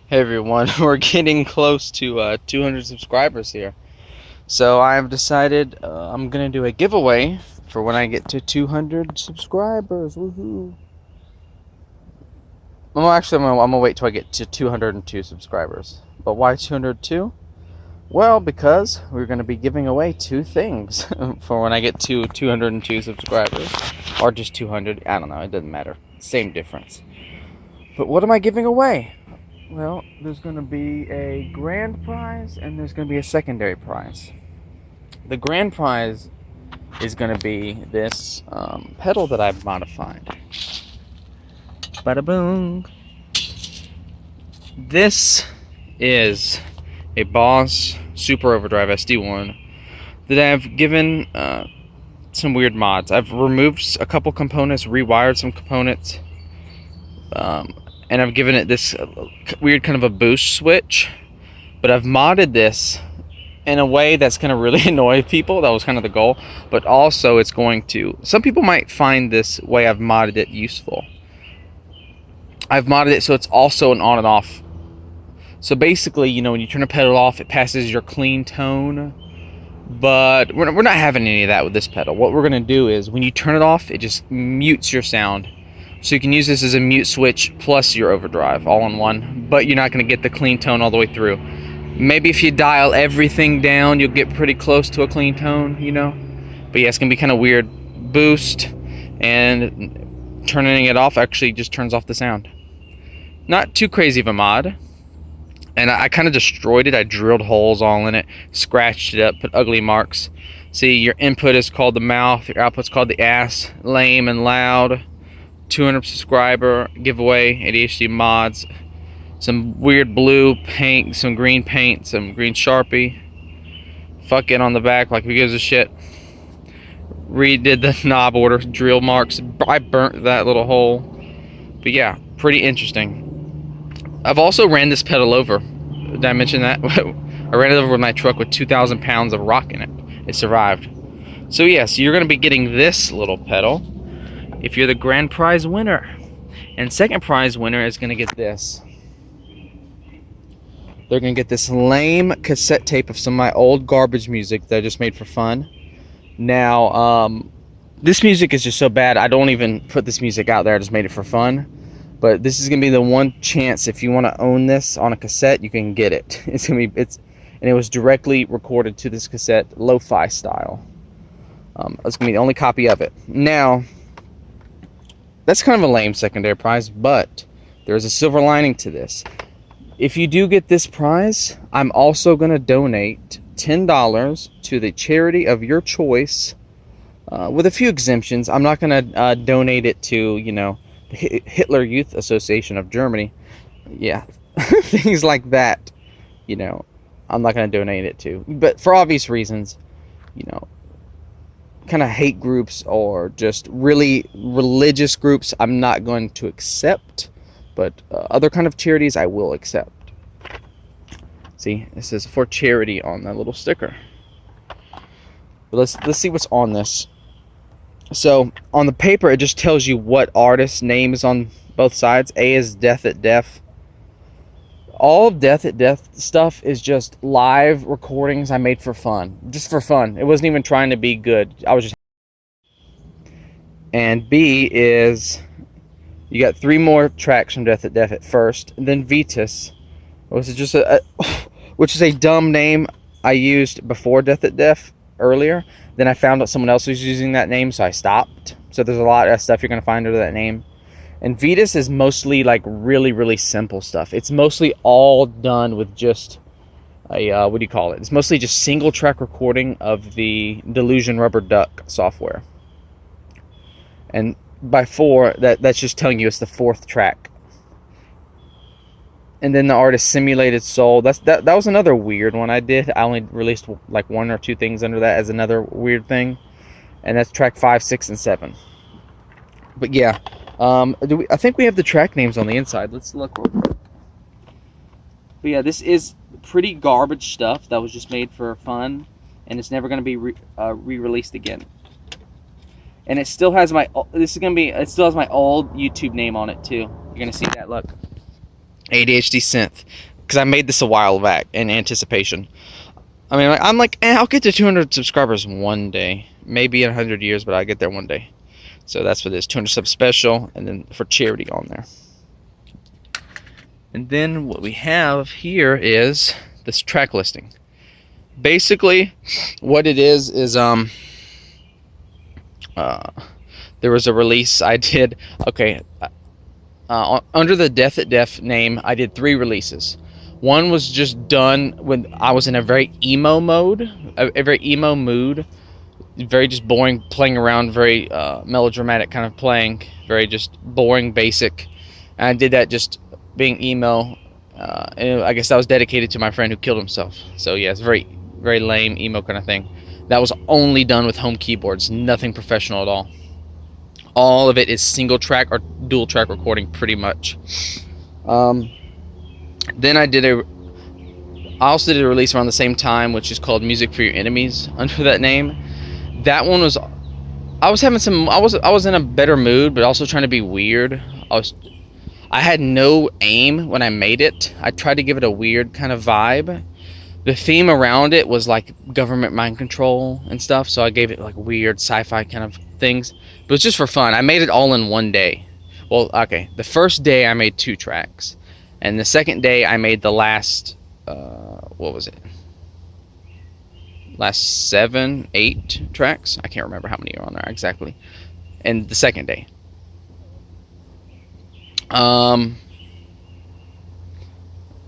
Hey everyone, we're getting close to 200 subscribers here. So I've decided I'm gonna do a giveaway for when I get to 200 subscribers. Woohoo! Well, actually, I'm gonna wait till I get to 202 subscribers. But why 202? Well, because we're gonna be giving away two things for when I get to 202 subscribers, or just 200. I don't know. It doesn't matter. Same difference. But what am I giving away? Well, there's going to be a grand prize and there's going to be a secondary prize. The grand prize is going to be this pedal that I've modified. Bada boom. This is a Boss Super Overdrive SD1 that I've given some weird mods. I've removed a couple components, rewired some components, and I've given it this weird kind of a boost switch, but I've modded this in a way that's going to really annoy people. That was kind of the goal, but also it's going to, some people might find this way I've modded it useful. I've modded it so it's also an on and off. So basically, you know, when you turn a pedal off, it passes your clean tone, but we're not having any of that with this pedal. What we're going to do is when you turn it off, it just mutes your sound. So you can use this as a mute switch plus your overdrive all in one, but you're not going to get the clean tone all the way through. Maybe if you dial everything down, you'll get pretty close to a clean tone, you know. But yeah, it's going to be kind of weird. Boost, and turning it off actually just turns off the sound. Not too crazy of a mod. And I kind of destroyed it. I drilled holes all in it, scratched it up, put ugly marks. See, your input is called the mouth, your output's called the ass, lame and loud. 200 subscriber giveaway, ADHD mods, some weird blue paint, some green paint, some green Sharpie. Fuck it on the back, like who gives a shit. Redid the knob order, drill marks. I burnt that little hole. But yeah, pretty interesting. I've also ran this pedal over. Did I mention that? I ran it over with my truck with 2,000 pounds of rock in it. It survived. So yeah, so you're going to be getting this little pedal if you're the grand prize winner. And second prize winner is going to get this. They're going to get this lame cassette tape of some of my old garbage music that I just made for fun. Now, this music is just so bad, I don't even put this music out there. I just made it for fun. But this is going to be the one chance, if you want to own this on a cassette, you can get it. It's going to be, and it was directly recorded to this cassette, lo-fi style. That's going to be the only copy of it. Now, that's kind of a lame secondary prize, but there's a silver lining to this. If you do get this prize, I'm also going to donate $10 to the charity of your choice, with a few exemptions. I'm not going to donate it to, you know, the Hitler Youth Association of Germany. Yeah, things like that, you know, I'm not going to donate it to. But for obvious reasons, you know, kind of hate groups or just really religious groups I'm not going to accept, but other kind of charities I will accept. See, it says for charity on that little sticker. But let's see what's on this. So on the paper it just tells you what artist name is on both sides. A is Death at Death. All Death at Death stuff is just live recordings I made for fun. Just for fun. It wasn't even trying to be good. I was just... And B is... You got 3 more tracks from Death at Death at first. And then Vetus. Which is just which is a dumb name I used before Death at Death earlier. Then I found out someone else was using that name, so I stopped. So there's a lot of stuff you're going to find under that name. And Vetus is mostly like really, really simple stuff. It's mostly all done with just a, what do you call it? It's mostly just single track recording of the Delusion Rubber Duck software. And by 4, that's just telling you it's the 4th track. And then the artist Simulated Soul. That was another weird one I did. I only released like 1 or 2 things under that as another weird thing. And that's track 5, 6, and 7. But yeah. I think we have the track names on the inside. Let's look real quick. But yeah, this is pretty garbage stuff that was just made for fun, and it's never going to be re-released again. And it still has my it still has my old YouTube name on it too. You're going to see that. Look, ADHD synth, because I made this a while back in anticipation. I mean, I'm like, I'll get to 200 subscribers one day, maybe in 100 years, but I'll get there one day. So that's what it is, 200 sub special, and then for charity on there. And then what we have here is this track listing. Basically, what it is there was a release I did. Okay, under the Death at Def name, I did 3 releases. One was just done when I was in a very emo mode, a very emo mood, very just boring, playing around, very melodramatic kind of playing, very just boring, basic. And I did that just being emo, and I guess that was dedicated to my friend who killed himself. So yeah, it's very, very lame emo kind of thing. That was only done with home keyboards, nothing professional at all. All of it is single track or dual track recording, pretty much. Then I also did a release around the same time, which is called Music for Your Enemies, under that name. That one was, I was in a better mood, but also trying to be weird. I had no aim when I made it. I tried to give it a weird kind of vibe. The theme around it was like government mind control and stuff, so I gave it like weird sci-fi kind of things. But it was just for fun. I made it all in one day. Well, okay, the first day I made 2 tracks. And the second day I made the last, what was it? Last 7, 8 tracks? I can't remember how many are on there exactly. And the second day.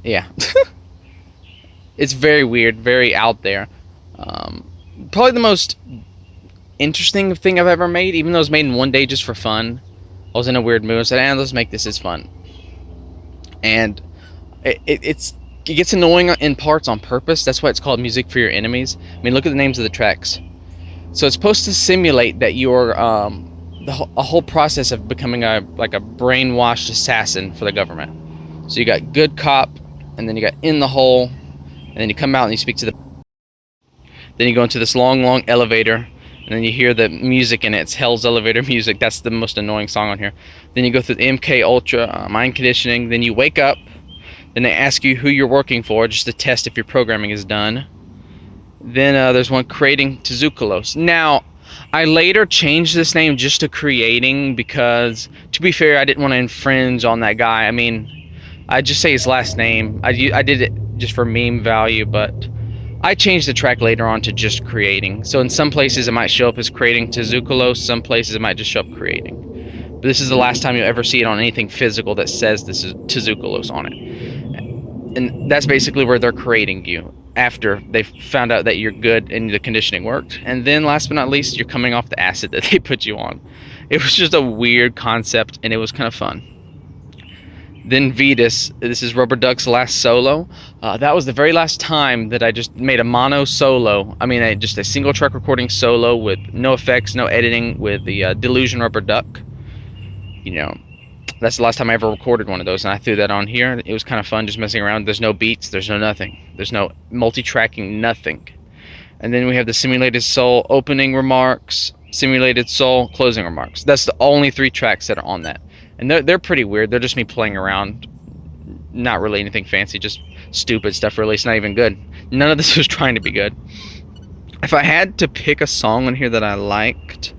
Yeah. It's very weird, very out there. Probably the most interesting thing I've ever made, even though it was made in one day just for fun. I was in a weird mood. I said, let's make this as fun. And it gets annoying in parts on purpose. That's why it's called Music for Your Enemies. I mean, look at the names of the tracks. So it's supposed to simulate that you're a whole process of becoming a brainwashed assassin for the government. So you got good cop, and then you got in the hole, and then you come out and you speak to the. Then you go into this long elevator, and then you hear the music in it. It's Hell's Elevator music. That's the most annoying song on here. Then you go through the MK Ultra mind conditioning. Then you wake up. Then they ask you who you're working for, just to test if your programming is done. Then there's one, Creating Tzoukalos. Now, I later changed this name just to Creating because, to be fair, I didn't want to infringe on that guy. I mean, I just say his last name. I did it just for meme value, but I changed the track later on to just Creating. So in some places it might show up as Creating Tzoukalos, some places it might just show up Creating. But this is the last time you'll ever see it on anything physical that says this is Tzoukalos on it. And that's basically where they're creating you after they found out that you're good and the conditioning worked. And then last but not least, you're coming off the acid that they put you on. It was just a weird concept, and it was kind of fun. Then Vetus, this is Rubber Duck's last solo. That was the very last time that I just made a mono solo. I mean, just a single track recording solo with no effects, no editing, with the Delusion Rubber Duck. You know, that's the last time I ever recorded one of those, and I threw that on here. It was kind of fun just messing around. There's no beats, there's no nothing. There's no multi-tracking, nothing. And then we have the Simulated Soul opening remarks, Simulated Soul closing remarks. That's the only 3 tracks that are on that. And they're pretty weird. They're just me playing around. Not really anything fancy, just stupid stuff really. It's not even good. None of this was trying to be good. If I had to pick a song on here that I liked,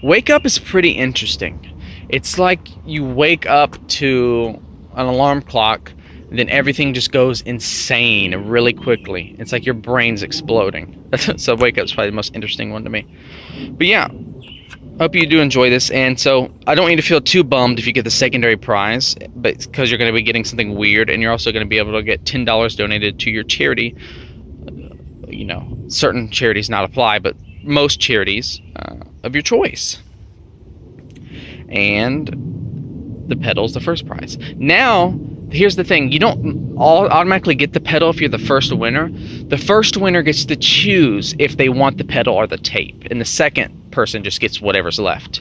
Wake Up is pretty interesting. It's like you wake up to an alarm clock, and then everything just goes insane really quickly. It's like your brain's exploding. So Wake Up's probably the most interesting one to me. But yeah, hope you do enjoy this. And so I don't want you to feel too bummed if you get the secondary prize, but because you're going to be getting something weird, and you're also going to be able to get $10 donated to your charity. You know, certain charities not apply, but most charities of your choice. And the pedal's the first prize. Now, here's the thing. You don't automatically get the pedal if you're the first winner. The first winner gets to choose if they want the pedal or the tape. And the second person just gets whatever's left.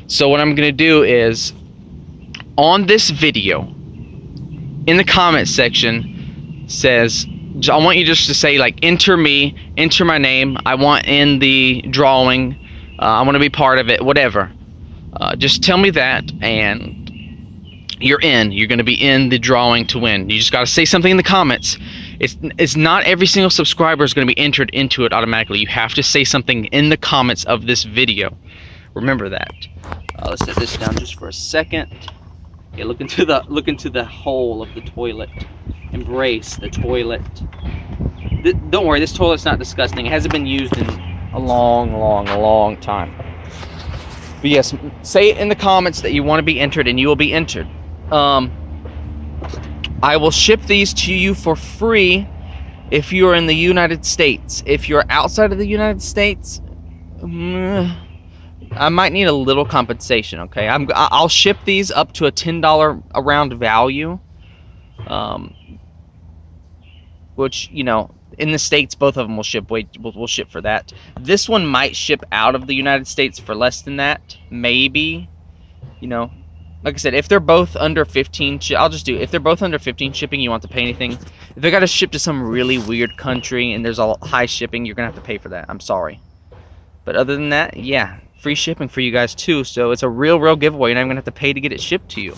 So what I'm going to do is, on this video, in the comment section, says, I want you just to say, like, enter me, enter my name. I want in the drawing I want to be part of it, whatever. Just tell me that, and you're in. You're going to be in the drawing to win. You just got to say something in the comments. It's not every single subscriber is going to be entered into it automatically. You have to say something in the comments of this video. Remember that. Let's set this down just for a second. Yeah, look into the hole of the toilet. Embrace the toilet. Don't worry, this toilet's not disgusting. It hasn't been used in a long time. But yes, say it in the comments that you want to be entered, and you will be entered. I will ship these to you for free if you are in the United States. If you're outside of the United States, I might need a little compensation, okay? I'll ship these up to a $10 around value, which, you know, in the States, both of them will ship. We'll ship for that. This one might ship out of the United States for less than that, maybe. You know, like I said, if they're both under 15, if they're both under 15 shipping, you want to pay anything. If they got to ship to some really weird country and there's a high shipping, you're gonna have to pay for that. I'm sorry, but other than that, yeah, free shipping for you guys too. So it's a real giveaway. You're not even gonna have to pay to get it shipped to you.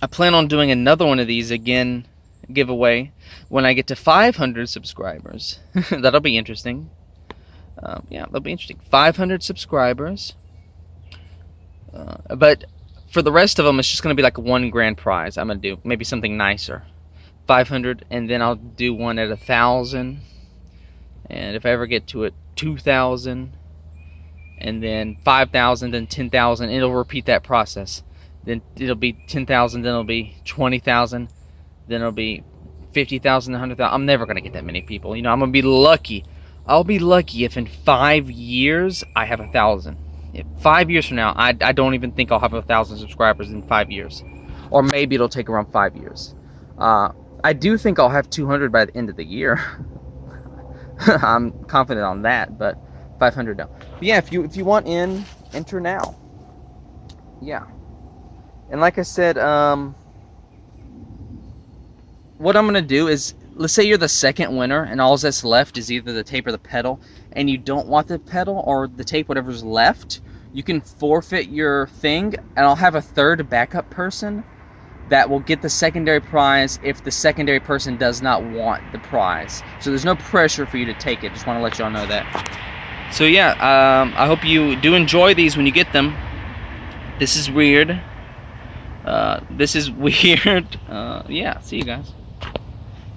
I plan on doing another one of these again, giveaway, when I get to 500 subscribers. That'll be interesting. Yeah, that'll be interesting. 500 subscribers. But for the rest of them, it's just going to be like one grand prize. I'm going to do maybe something nicer. 500, and then I'll do one at 1,000. And if I ever get to it, 2,000. And then 5,000, then 10,000. It'll repeat that process. Then it'll be 10,000, then it'll be 20,000, then it'll be 50,000, 100,000. I'm never gonna get that many people. You know, I'm gonna be lucky. I'll be lucky if in 5 years I have 1,000. 5 years from now, I don't even think I'll have 1,000 subscribers in 5 years, or maybe it'll take around 5 years. I do think I'll have 200 by the end of the year. I'm confident on that, but 500 now. But yeah, if you want in, enter now. Yeah. And like I said, what I'm going to do is, let's say you're the second winner and all that's left is either the tape or the pedal, and you don't want the pedal or the tape, whatever's left, you can forfeit your thing, and I'll have a third backup person that will get the secondary prize if the secondary person does not want the prize. So there's no pressure for you to take it. Just want to let y'all know that. So yeah, I hope you do enjoy these when you get them. This is weird. This is weird. Yeah, see you guys.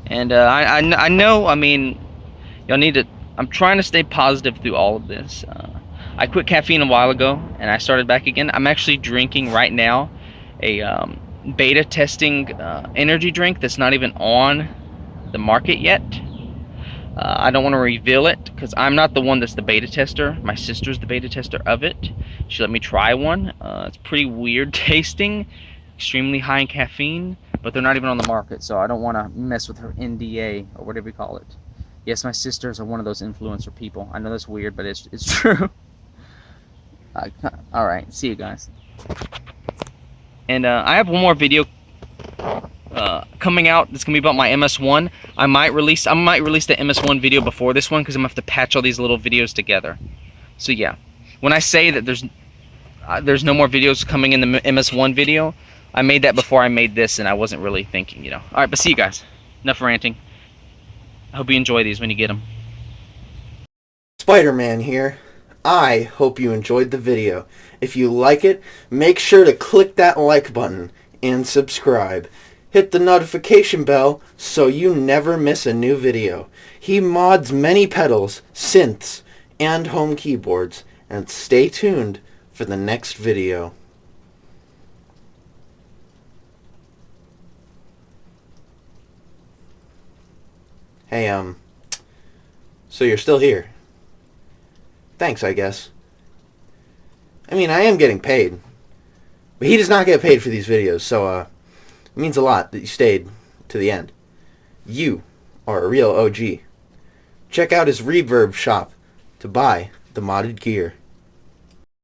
And I know, I mean, y'all need to, I'm trying to stay positive through all of this. I quit caffeine a while ago, and I started back again. I'm actually drinking right now a beta testing energy drink that's not even on the market yet. I don't want to reveal it because I'm not the one that's the beta tester. My sister's the beta tester of it. She let me try one. It's pretty weird tasting, extremely high in caffeine, but they're not even on the market, so I don't want to mess with her NDA or whatever you call it. Yes, my sisters are one of those influencer people. I know that's weird, but it's true. Alright, see you guys. And I have one more video coming out. It's gonna be about my MS1. I might release the MS1 video before this one because I'm gonna have to patch all these little videos together. So yeah, when I say that there's no more videos coming in the MS1 video, I made that before I made this, and I wasn't really thinking, you know. All right, but see you guys. Enough ranting. I hope you enjoy these when you get them. Spider-Man here. I hope you enjoyed the video. If you like it, make sure to click that like button and subscribe. Hit the notification bell so you never miss a new video. He mods many pedals, synths, and home keyboards. And stay tuned for the next video. Hey, so you're still here. Thanks, I guess. I mean, I am getting paid. But he does not get paid for these videos, so, it means a lot that you stayed to the end. You are a real OG. Check out his Reverb shop to buy the modded gear.